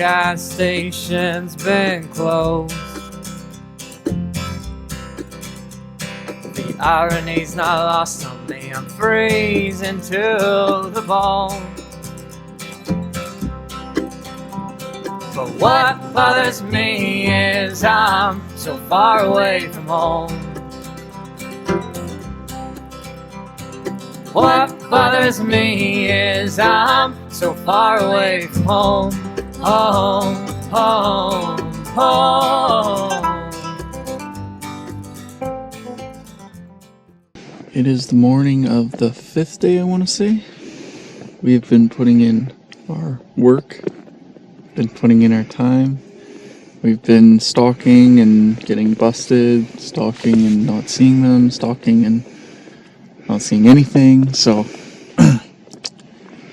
gas station's been closed. The irony's not lost on me, I'm freezing to the bone. But what bothers me is I'm so far away from home. What bothers me is I'm so far away from home. Home, home, home. It is the morning of the 5th day, I want to say. We've been putting in our work, been putting in our time. We've been stalking and getting busted, stalking and not seeing them, stalking and not seeing anything. So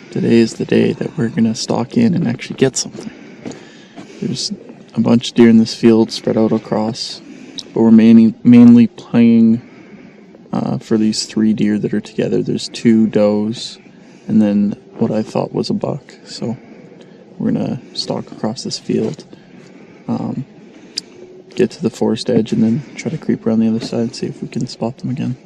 today is the day that we're gonna stalk in and actually get something. There's a bunch of deer in this field spread out across, but we're mainly playing for these 3 deer that are together. There's 2 does and then what I thought was a buck. So we're gonna stalk across this field, get to the forest edge, and then try to creep around the other side and see if we can spot them again.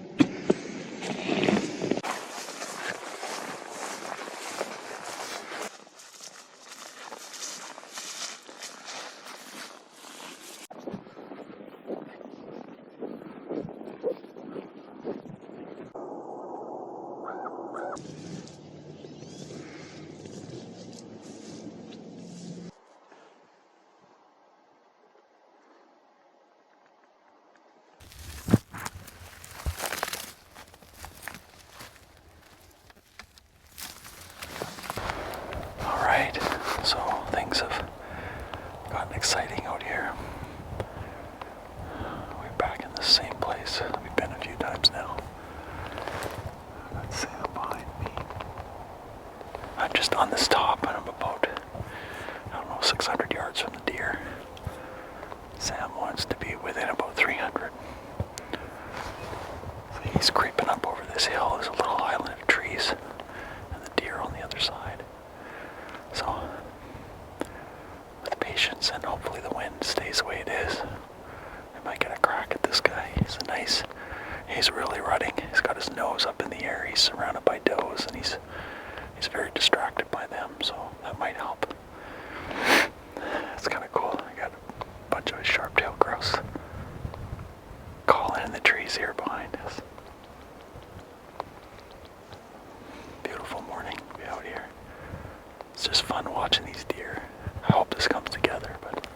So things have gotten exciting out here. We're back in the same place. We've been a few times now. That's Sam behind me. I'm just on this top and I'm about, 600 yards from the deer. Sam wants to be within about 300. So he's creeping up over this hill. There's a little island of trees and the deer on the other side. So with patience and hopefully the wind stays the way it is, I might get a crack at this guy. He's really rutting. He's got his nose up in the air. He's surrounded by does and he's very distracted by them, so that might help. It's kind of cool. I got a bunch of sharp-tailed grouse calling in the trees here behind us. Beautiful morning to be out here. It's just fun watching these deer. I hope this comes together, but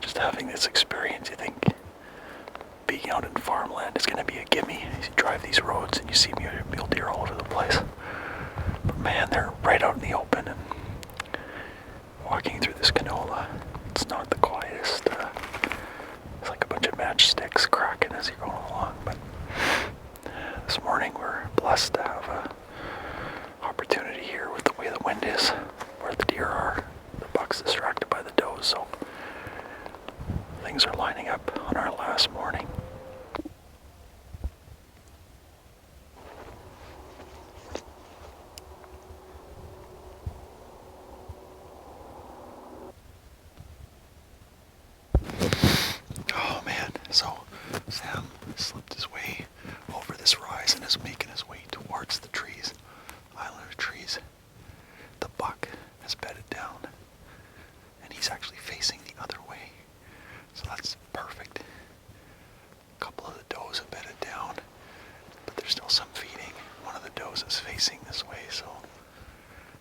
just having this experience, you think being out in farmland is going to be a gimme. You drive these roads and you see mule deer all over the place. But man, they're right out in the open, and walking through this canola, it's not the quietest. It's like a bunch of matchsticks cracking as you're going along. But this morning we're blessed to have an opportunity here with the way the wind is, where the deer are. The buck's distracted by the does, so things are lining up on our last morning. Oh man, so Sam slipped his way over this rise and is making his way towards the trees, island of trees. The buck has bedded down, and he's actually facing the other way, so that's perfect. A couple of the does have bedded down, but there's still some feeding. One of the does is facing this way, so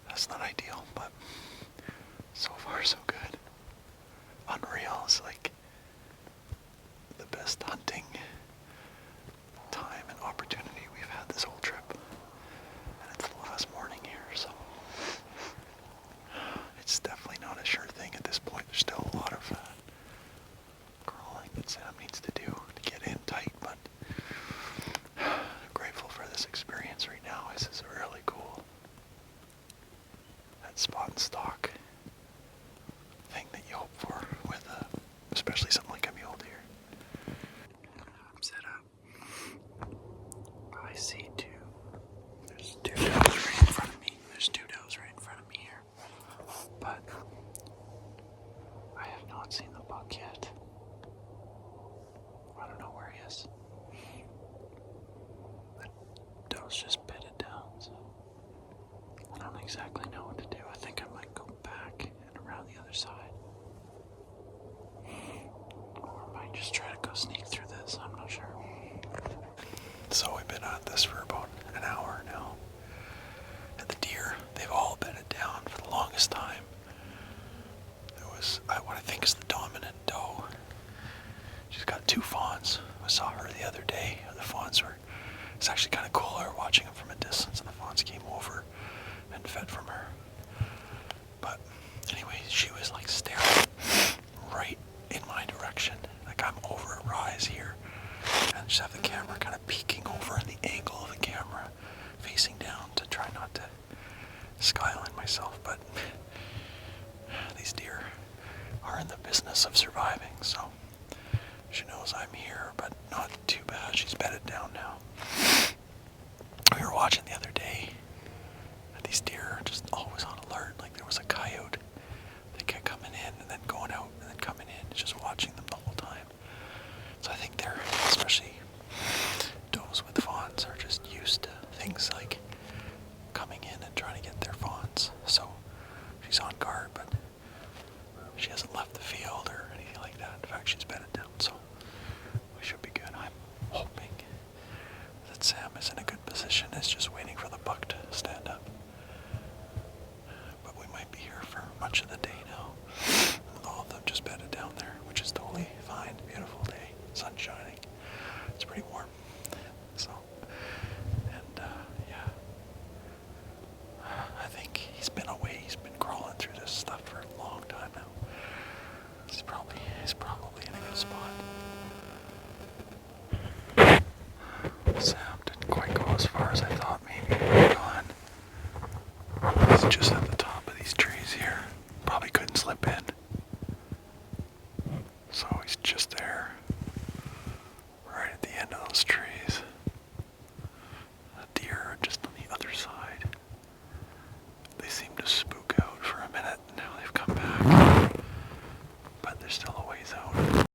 that's not ideal, but so far so good. Unreal. It's like the best hunting time and opportunity we've had this whole trip, and it's the last morning here, so it's definitely not a sure thing at this point. There's still a lot of crawling that Sam needs to do to get in tight, but I'm grateful for this experience right now. This is really cool. That spot and stalk thing that you hope for with especially something like a mule deer. I'm set up. I see 2. There's 2 does right in front of me. There's 2 does right in front of me here. But 1 of them is bedded down, and he's actually facing the other way. So that's perfect. A couple of the does have bedded down, but there's still some feeding. One of the does is facing this way, so back yet. I don't know where he is. The doe's just bedded down, so I don't exactly know what to do. I think I might go back and around the other side. Or I might just try to go sneak through this, I'm not sure. So we've been at this for about an hour now. And the deer, they've all bedded down for the longest time. There was what I think is the dominant doe. She's got 2 fawns. I saw her the other day. The fawns were, it's actually kind of cool. I was watching them from a distance, and the fawns came over and fed from her. But anyway, she was like staring right in my direction. Like I'm over a rise here, and just have the camera kind of peeking over, and the angle of the camera facing down to try not to skyline myself. But these deer are in the business of surviving, so she knows I'm here, but not too bad. She's bedded down now. We were watching the other day, and these deer are just always on alert. Like there was a coyote that kept coming in and then going out and then coming in, just watching them the whole time. So I think they're, especially does with fawns, are just used to things like coming in and trying to get their fawns. So she's on guard, but she hasn't left the field or anything like that. In fact, she's bedded down, so we should be good. I'm hoping that Sam is in a good position, is just waiting for the buck to stand up. But we might be here for much of the day now, with all of them just bedded down there, which is totally fine. Beautiful day, sun shining. It's pretty warm. So, and yeah, I think he's been away. He's been crawling through this stuff for a long time now. He's probably in a good spot. Sam didn't quite go as far as I thought maybe he would have gone. He's just at the top of these trees here. Probably couldn't slip in. So he's just there, right at the end of those trees. The deer are just on the other side. They seem to spook out for a minute, and now they've come back. But they're still a ways out.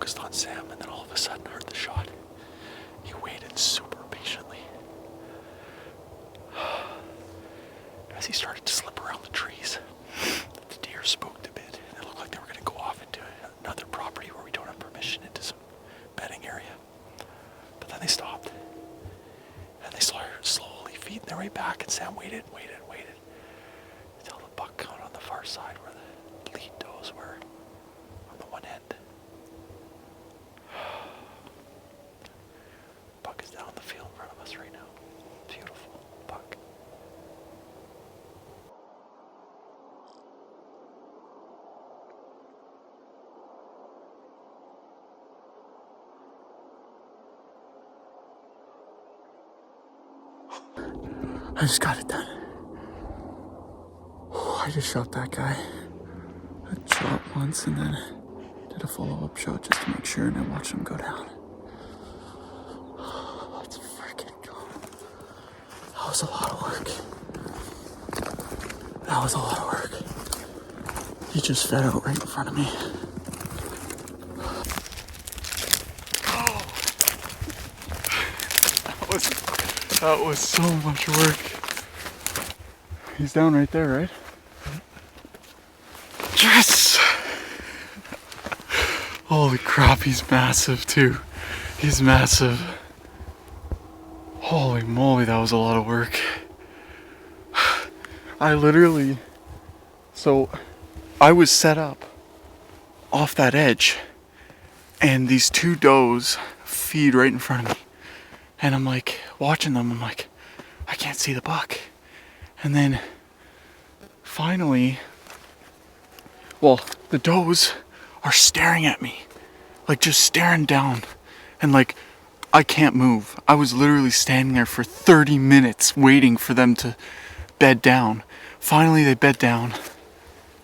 focused on Sam, and then all of a sudden heard the shot. He waited super patiently. As he started to slip around the trees, the deer spooked a bit, and it looked like they were going to go off into another property where we don't have permission, into some bedding area. But then they stopped, and they started slowly feeding their way back, and Sam waited until the buck came on the far side where the lead does were on the one end. Buck is down the field in front of us right now. Beautiful buck. I just got it done. I just shot that guy. I shot once and then did a follow-up shot just to make sure, and I watched him go down. Let's freaking go. That was a lot of work. That was a lot of work. He just fed out right in front of me. That was so much work. He's down right there, right? Yes! Holy crap, he's massive too. He's massive. Holy moly, that was a lot of work. I was set up off that edge, and these two does feed right in front of me. And I'm like, watching them, I'm like, I can't see the buck. And then finally, the does are staring at me, like just staring down, and like I can't move. I was literally standing there for 30 minutes waiting for them to bed down. Finally they bed down,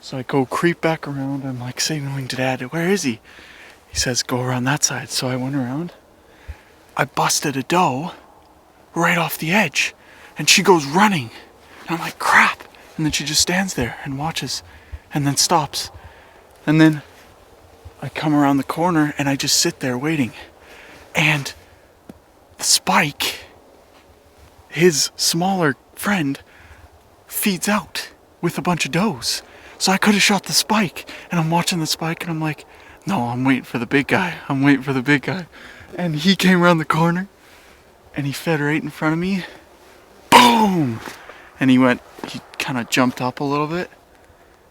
so I go creep back around. I'm like signaling to Dad, where is he? He says go around that side. So I went around, I busted a doe right off the edge, and she goes running, and I'm like, crap. And then she just stands there and watches and then stops. And then I come around the corner and I just sit there waiting. And the Spike, his smaller friend, feeds out with a bunch of does. So I could have shot the Spike, and I'm watching the Spike and I'm like, no, I'm waiting for the big guy. I'm waiting for the big guy. And he came around the corner and he fed right in front of me. Boom! And he kind of jumped up a little bit.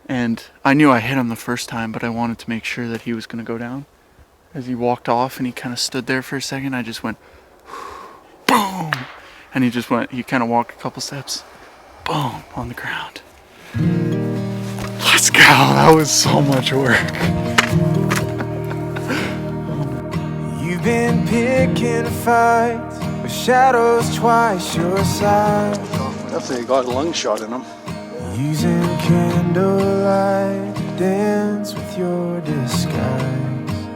And I knew I hit him the first time, but I wanted to make sure that he was going to go down. As he walked off and he kind of stood there for a second, I just went, boom! And he kind of walked a couple steps, boom, on the ground. Let's go! That was so much work. You've been picking fights with shadows twice your size. Definitely got a lung shot in him. Using candlelight to dance with your disguise.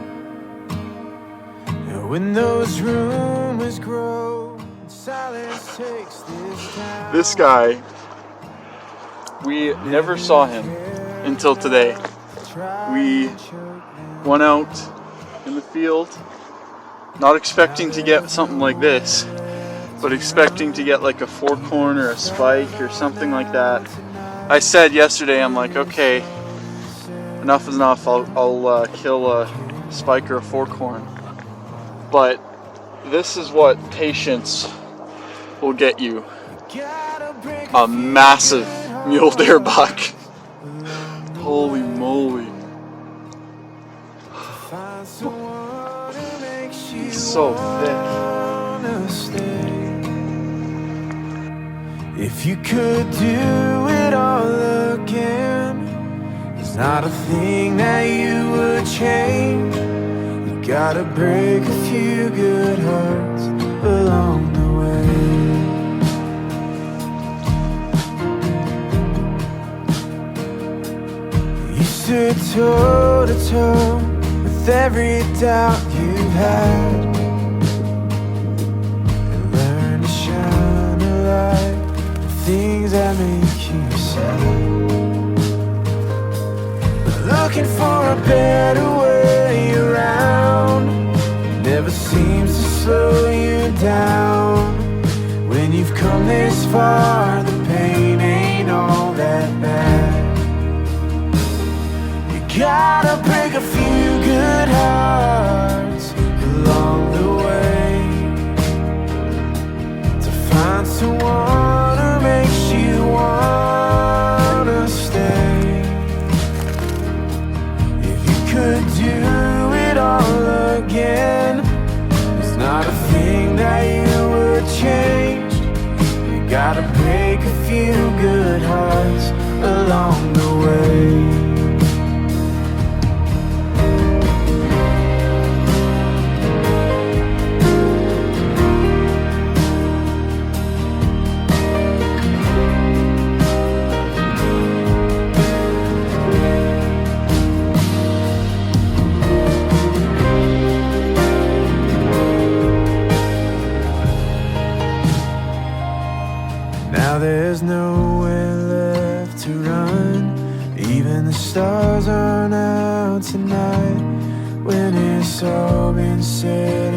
And when those rumors grow and silence takes this time. This guy, we never saw him until today. We went out in the field, not expecting to get something like this, but expecting to get like a forkhorn or a spike or something like that. I said yesterday, I'm like, okay, enough is enough. I'll kill a spike or a forkhorn. But this is what patience will get you. A massive mule deer buck. Holy moly. He's so thick. If you could do it all again, there's not a thing that you would change. You gotta break a few good hearts along the way. You stood toe to toe with every doubt you've had, and learned to shine a light. Things that make you sad. Looking for a better way around. come this far, the pain ain't all that bad. You gotta break a few good hearts along the way to find someone who makes you wanna stay. If you could do it all again, there's not a thing that you would change. You gotta break a few good hearts along the way. Now there's nowhere left to run. Even the stars aren't out tonight. When it's all been said